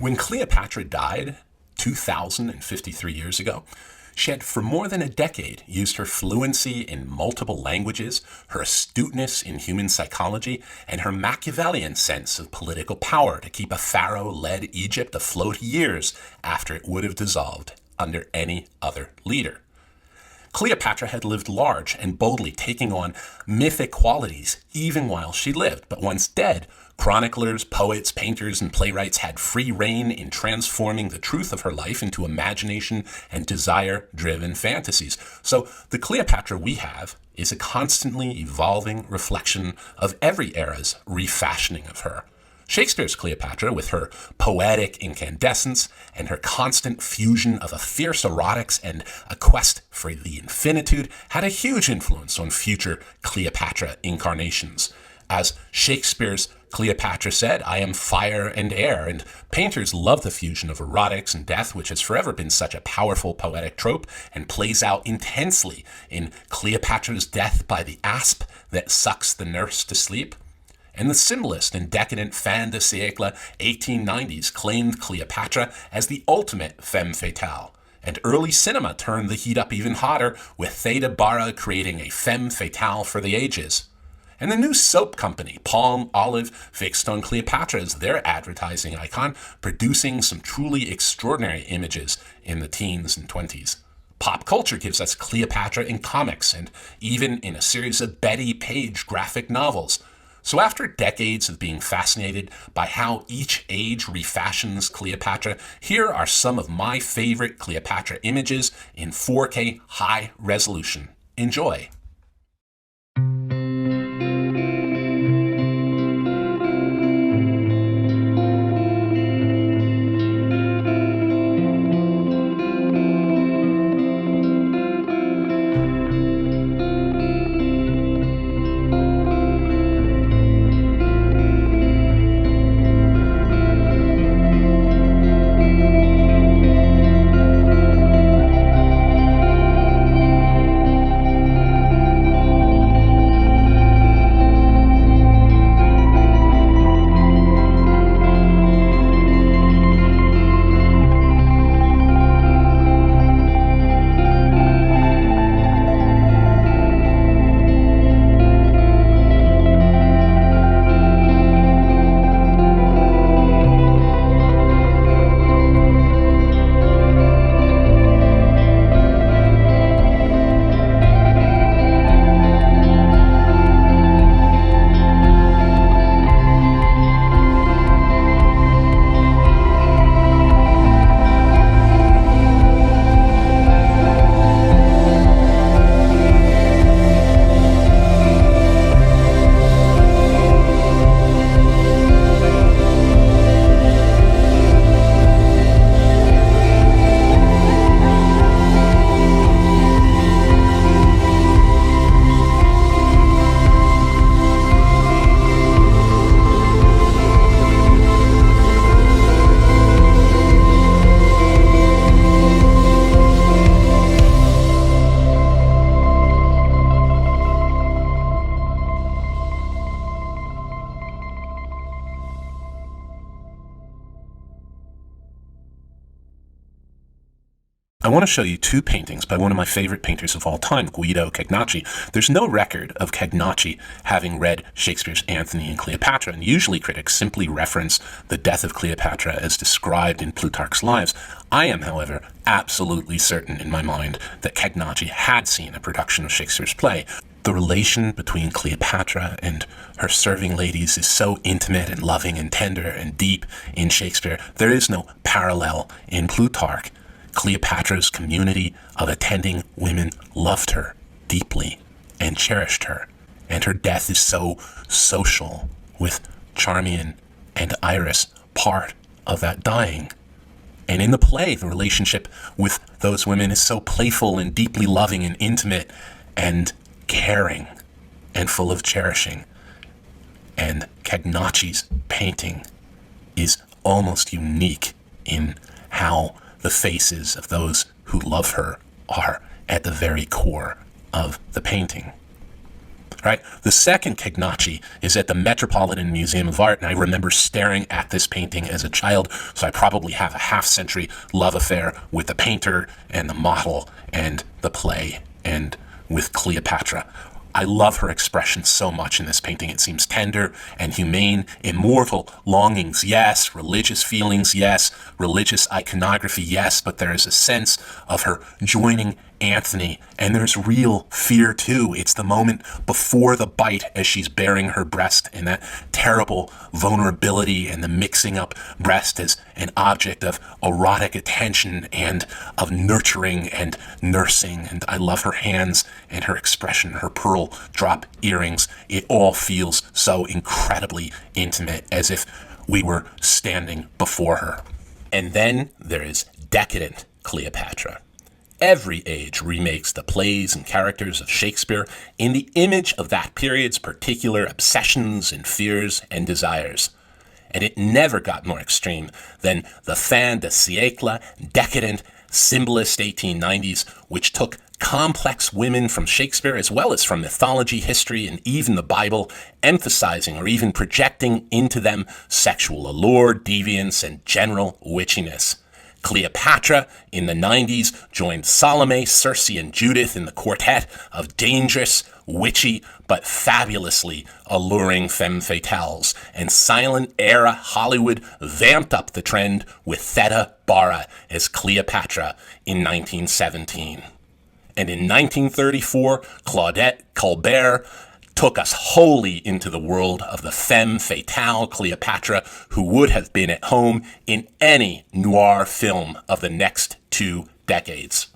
When Cleopatra died 2,053 years ago, she had for more than a decade used her fluency in multiple languages, her astuteness in human psychology, and her Machiavellian sense of political power to keep a Pharaoh-led Egypt afloat years after it would have dissolved under any other leader. Cleopatra had lived large and boldly, taking on mythic qualities even while she lived. But once dead, chroniclers, poets, painters, and playwrights had free rein in transforming the truth of her life into imagination and desire-driven fantasies. So the Cleopatra we have is a constantly evolving reflection of every era's refashioning of her. Shakespeare's Cleopatra, with her poetic incandescence and her constant fusion of a fierce erotics and a quest for the infinitude, had a huge influence on future Cleopatra incarnations. As Shakespeare's Cleopatra said, "I am fire and air," and painters love the fusion of erotics and death, which has forever been such a powerful poetic trope and plays out intensely in Cleopatra's death by the asp that sucks the nurse to sleep. And the symbolist and decadent fin de siècle 1890s claimed Cleopatra as the ultimate femme fatale. And early cinema turned the heat up even hotter, with Theda Bara creating a femme fatale for the ages. And the new soap company, Palm Olive, fixed on Cleopatra as their advertising icon, producing some truly extraordinary images in the teens and 20s. Pop culture gives us Cleopatra in comics and even in a series of Betty Page graphic novels. So after decades of being fascinated by how each age refashions Cleopatra, here are some of my favorite Cleopatra images in 4K high resolution. Enjoy. I want to show you two paintings by one of my favorite painters of all time, Guido Cagnacci. There's no record of Cagnacci having read Shakespeare's Antony and Cleopatra, and usually critics simply reference the death of Cleopatra as described in Plutarch's Lives. I am, however, absolutely certain in my mind that Cagnacci had seen a production of Shakespeare's play. The relation between Cleopatra and her serving ladies is so intimate and loving and tender and deep in Shakespeare. There is no parallel in Plutarch. Cleopatra's community of attending women loved her deeply and cherished her, and her death is so social, with Charmian and Iris part of that dying. And in the play, the relationship with those women is so playful and deeply loving and intimate and caring and full of cherishing. And Cagnacci's painting is almost unique in how the faces of those who love her are at the very core of the painting. Right? The second Cagnacci is at the Metropolitan Museum of Art, and I remember staring at this painting as a child, so I probably have a half-century love affair with the painter and the model and the play and with Cleopatra. I love her expression so much in this painting. It seems tender and humane, immortal longings, yes, religious feelings, yes, religious iconography, yes, but there is a sense of her joining Anthony, and there's real fear too. It's the moment before the bite as she's baring her breast, and that terrible vulnerability and the mixing up breast as an object of erotic attention and of nurturing and nursing. And I love her hands and her expression, her pearl drop earrings. It all feels so incredibly intimate, as if we were standing before her. And then there is decadent Cleopatra. Every age remakes the plays and characters of Shakespeare in the image of that period's particular obsessions and fears and desires. And it never got more extreme than the fin de siècle, decadent, symbolist 1890s, which took complex women from Shakespeare as well as from mythology, history, and even the Bible, emphasizing or even projecting into them sexual allure, deviance, and general witchiness. Cleopatra in the 90s joined Salome, Circe, and Judith in the quartet of dangerous, witchy, but fabulously alluring femme fatales, and silent era Hollywood vamped up the trend with Theda Bara as Cleopatra in 1917. And in 1934, Claudette Colbert took us wholly into the world of the femme fatale Cleopatra, who would have been at home in any noir film of the next 2 decades.